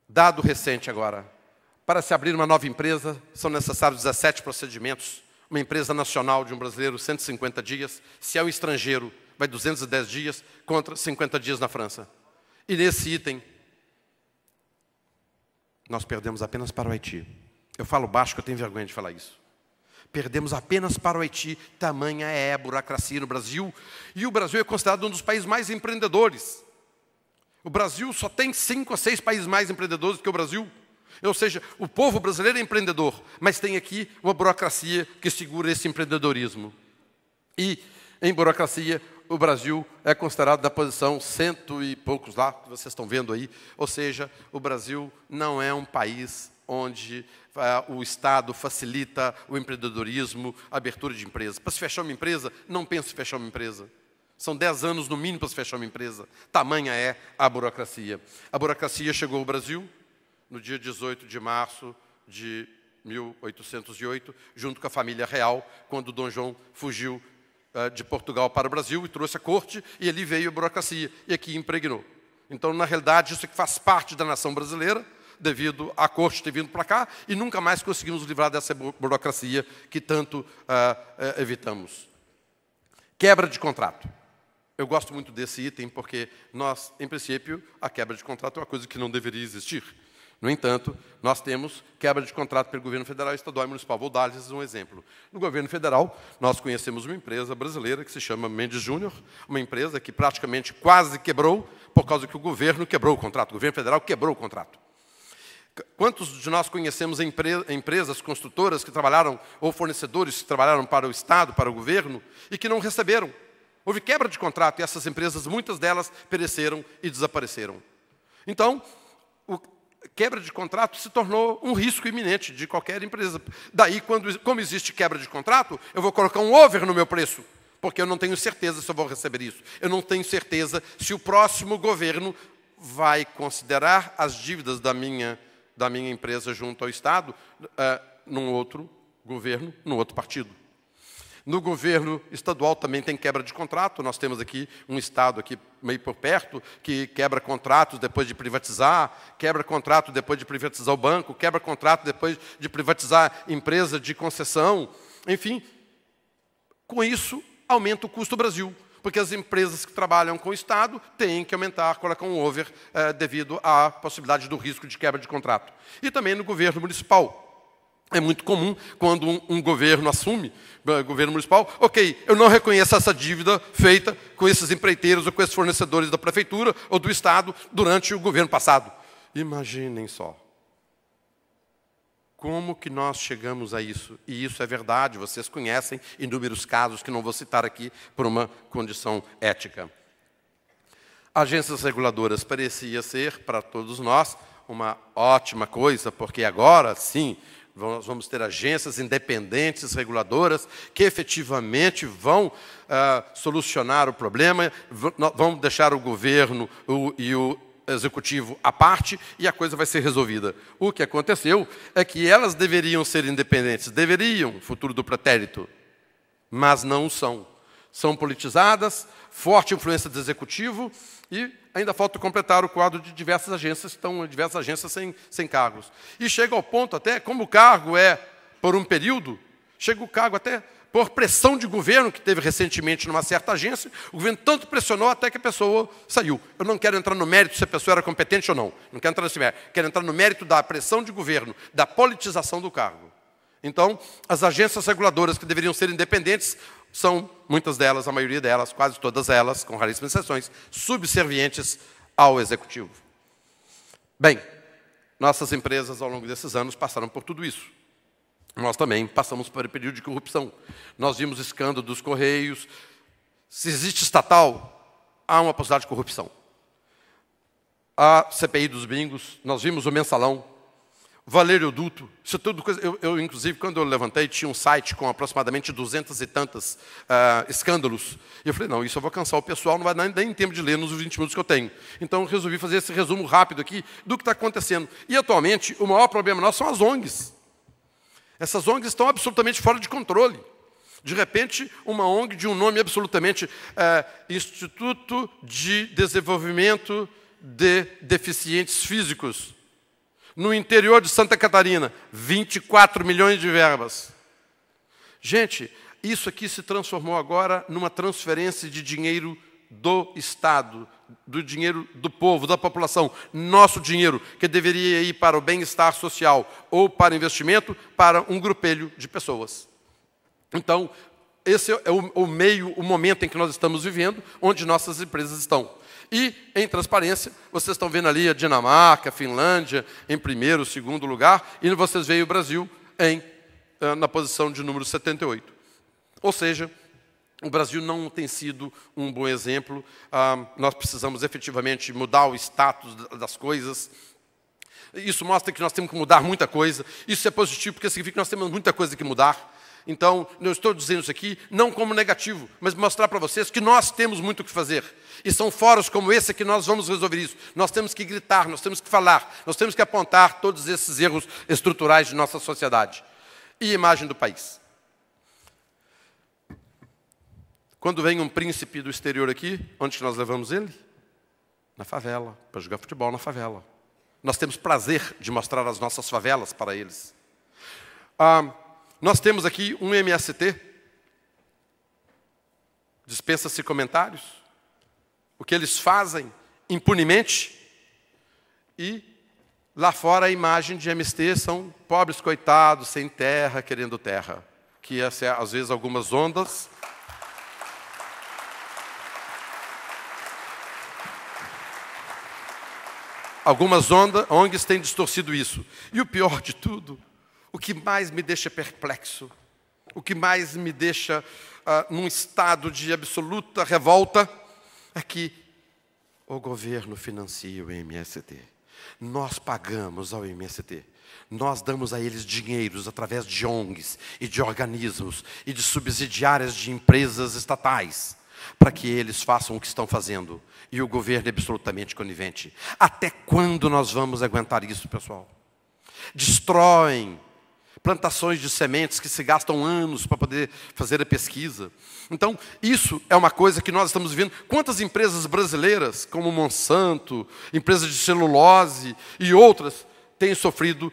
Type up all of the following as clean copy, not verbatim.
Dado recente agora. Para se abrir uma nova empresa, são necessários 17 procedimentos. Uma empresa nacional de um brasileiro, 150 dias. Se é um estrangeiro, vai 210 dias, contra 50 dias na França. E nesse item, nós perdemos apenas para o Haiti. Eu falo baixo, porque eu tenho vergonha de falar isso. Perdemos apenas para o Haiti, tamanha é a burocracia no Brasil. E o Brasil é considerado um dos países mais empreendedores. O Brasil só tem 5 a 6 países mais empreendedores do que o Brasil. Ou seja, o povo brasileiro é empreendedor, mas tem aqui uma burocracia que segura esse empreendedorismo. E, em burocracia, o Brasil é considerado na posição 100 e poucos lá, que vocês estão vendo aí. Ou seja, o Brasil não é um país onde o Estado facilita o empreendedorismo, a abertura de empresas. Para se fechar uma empresa, não pense em fechar uma empresa. São 10 anos, no mínimo, para se fechar uma empresa. Tamanha é a burocracia. A burocracia chegou ao Brasil no dia 18 de março de 1808, junto com a família real, quando Dom João fugiu de Portugal para o Brasil e trouxe a corte, e ali veio a burocracia, e aqui impregnou. Então, na realidade, isso é que faz parte da nação brasileira, devido à corte ter vindo para cá, e nunca mais conseguimos livrar dessa burocracia que tanto evitamos. Quebra de contrato. Eu gosto muito desse item, porque nós, em princípio, a quebra de contrato é uma coisa que não deveria existir. No entanto, nós temos quebra de contrato pelo governo federal, estadual e municipal. Vou dar-lhes um exemplo. No governo federal, nós conhecemos uma empresa brasileira que se chama Mendes Júnior, uma empresa que praticamente quase quebrou por causa que o governo quebrou o contrato. O governo federal quebrou o contrato. Quantos de nós conhecemos empresas construtoras que trabalharam, ou fornecedores que trabalharam para o Estado, para o governo, e que não receberam? Houve quebra de contrato e essas empresas, muitas delas, pereceram e desapareceram. Então, quebra de contrato se tornou um risco iminente de qualquer empresa. Daí, como existe quebra de contrato, eu vou colocar um over no meu preço, porque eu não tenho certeza se eu vou receber isso. Eu não tenho certeza se o próximo governo vai considerar as dívidas da minha empresa junto ao Estado num outro governo, num outro partido. No governo estadual também tem quebra de contrato. Nós temos aqui um estado aqui meio por perto que quebra contratos depois de privatizar, quebra contrato depois de privatizar o banco, quebra contrato depois de privatizar empresa de concessão. Enfim, com isso aumenta o custo do Brasil, porque as empresas que trabalham com o Estado têm que aumentar, colocar um over devido à possibilidade do risco de quebra de contrato. E também no governo municipal. É muito comum, quando um governo assume, governo municipal, ok, eu não reconheço essa dívida feita com esses empreiteiros ou com esses fornecedores da prefeitura ou do Estado durante o governo passado. Imaginem só. Como que nós chegamos a isso? E isso é verdade, vocês conhecem inúmeros casos que não vou citar aqui por uma condição ética. Agências reguladoras parecia ser, para todos nós, uma ótima coisa, porque agora, sim, nós vamos ter agências independentes, reguladoras, que efetivamente vão solucionar o problema, vão deixar o governo e o executivo à parte e a coisa vai ser resolvida. O que aconteceu é que elas deveriam ser independentes, deveriam, futuro do pretérito, mas não são. São politizadas, forte influência do executivo e ainda falta completar o quadro de diversas agências, sem cargos. E chega ao ponto até, como o cargo é por um período, chega o cargo até por pressão de governo, que teve recentemente numa certa agência, o governo tanto pressionou até que a pessoa saiu. Eu não quero entrar no mérito se a pessoa era competente ou não. Não quero entrar nesse mérito. Quero entrar no mérito da pressão de governo, da politização do cargo. Então, as agências reguladoras que deveriam ser independentes são, muitas delas, a maioria delas, quase todas elas, com raríssimas exceções, subservientes ao executivo. Bem, nossas empresas, ao longo desses anos, passaram por tudo isso. Nós também passamos por um período de corrupção. Nós vimos escândalo dos Correios. Se existe estatal, há uma possibilidade de corrupção. A CPI dos bingos, nós vimos o mensalão, Valério Duto, isso tudo coisa. Eu, inclusive, quando eu levantei, tinha um site com aproximadamente 200 e tantos escândalos. E eu falei, não, isso eu vou cansar o pessoal, não vai dar nem tempo de ler nos 20 minutos que eu tenho. Então, eu resolvi fazer esse resumo rápido aqui do que está acontecendo. E, atualmente, o maior problema nosso são as ONGs. Essas ONGs estão absolutamente fora de controle. De repente, uma ONG de um nome absolutamente Instituto de Desenvolvimento de Deficientes Físicos. No interior de Santa Catarina, 24 milhões de verbas. Gente, isso aqui se transformou agora numa transferência de dinheiro do Estado, do dinheiro do povo, da população. Nosso dinheiro, que deveria ir para o bem-estar social ou para investimento, para um grupelho de pessoas. Então, esse é o momento em que nós estamos vivendo, onde nossas empresas estão. E, em transparência, vocês estão vendo ali a Dinamarca, a Finlândia, em primeiro, segundo lugar, e vocês veem o Brasil na posição de número 78. Ou seja, o Brasil não tem sido um bom exemplo. Nós precisamos efetivamente mudar o status das coisas. Isso mostra que nós temos que mudar muita coisa. Isso é positivo, porque significa que nós temos muita coisa que mudar. Então, eu estou dizendo isso aqui não como negativo, mas mostrar para vocês que nós temos muito o que fazer. E são fóruns como esse que nós vamos resolver isso. Nós temos que gritar, nós temos que falar, nós temos que apontar todos esses erros estruturais de nossa sociedade. E imagem do país. Quando vem um príncipe do exterior aqui, onde nós levamos ele? Na favela, para jogar futebol na favela. Nós temos prazer de mostrar as nossas favelas para eles. Nós temos aqui um MST. Dispensa-se comentários. O que eles fazem impunemente. E lá fora a imagem de MST são pobres coitados, sem terra, querendo terra. Que às vezes algumas ondas. Algumas ONGs têm distorcido isso. E o pior de tudo, o que mais me deixa perplexo, o que mais me deixa num estado de absoluta revolta, é que o governo financia o MST. Nós pagamos ao MST. Nós damos a eles dinheiros através de ONGs e de organismos e de subsidiárias de empresas estatais, para que eles façam o que estão fazendo. E o governo é absolutamente conivente. Até quando nós vamos aguentar isso, pessoal? Destroem plantações de sementes que se gastam anos para poder fazer a pesquisa. Então, isso é uma coisa que nós estamos vendo. Quantas empresas brasileiras, como Monsanto, empresas de celulose e outras, têm sofrido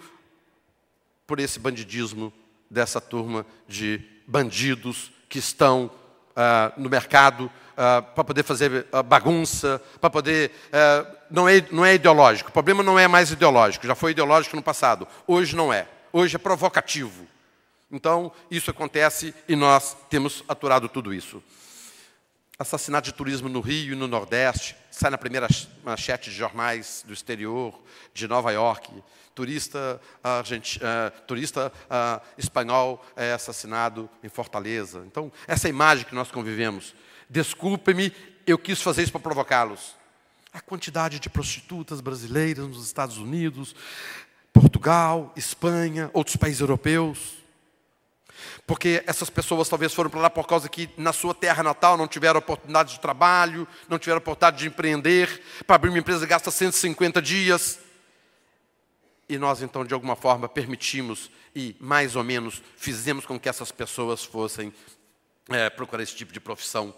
por esse bandidismo dessa turma de bandidos que estão no mercado para poder fazer bagunça, para poder... não é ideológico. O problema não é mais ideológico. Já foi ideológico no passado. Hoje não é. Hoje é provocativo. Então, isso acontece e nós temos aturado tudo isso. Assassinato de turismo no Rio e no Nordeste. Sai na primeira manchete de jornais do exterior, de Nova York. Turista espanhol é assassinado em Fortaleza. Então, essa imagem que nós convivemos. Desculpe-me, eu quis fazer isso para provocá-los. A quantidade de prostitutas brasileiras nos Estados Unidos, Portugal, Espanha, outros países europeus. Porque essas pessoas talvez foram para lá por causa que na sua terra natal não tiveram oportunidade de trabalho, não tiveram oportunidade de empreender. Para abrir uma empresa gasta 150 dias. E nós, então, de alguma forma, permitimos e, mais ou menos, fizemos com que essas pessoas fossem procurar esse tipo de profissão,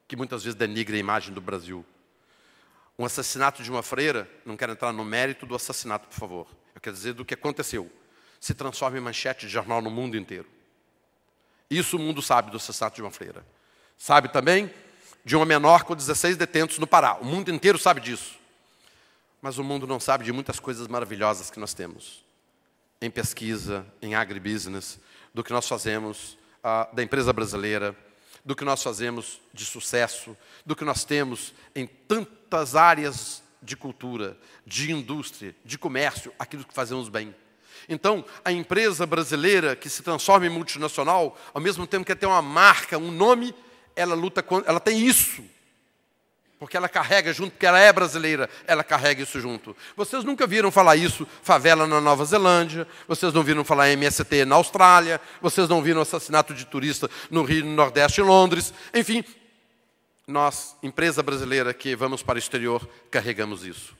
que muitas vezes denigra a imagem do Brasil. Um assassinato de uma freira, não quero entrar no mérito do assassinato, por favor. Eu quero dizer do que aconteceu. Se transforma em manchete de jornal no mundo inteiro. Isso o mundo sabe do assassinato de uma freira. Sabe também de uma menor com 16 detentos no Pará. O mundo inteiro sabe disso. Mas o mundo não sabe de muitas coisas maravilhosas que nós temos. Em pesquisa, em agribusiness, do que nós fazemos da empresa brasileira, do que nós fazemos de sucesso, do que nós temos em tantas áreas de cultura, de indústria, de comércio, aquilo que fazemos bem. Então, a empresa brasileira que se transforma em multinacional, ao mesmo tempo que tem uma marca, um nome, ela tem isso. Porque ela carrega junto, porque ela é brasileira, ela carrega isso junto. Vocês nunca viram falar isso, favela na Nova Zelândia, vocês não viram falar MST na Austrália, vocês não viram assassinato de turista no Rio, no Nordeste e Londres. Enfim, nós, empresa brasileira que vamos para o exterior, carregamos isso.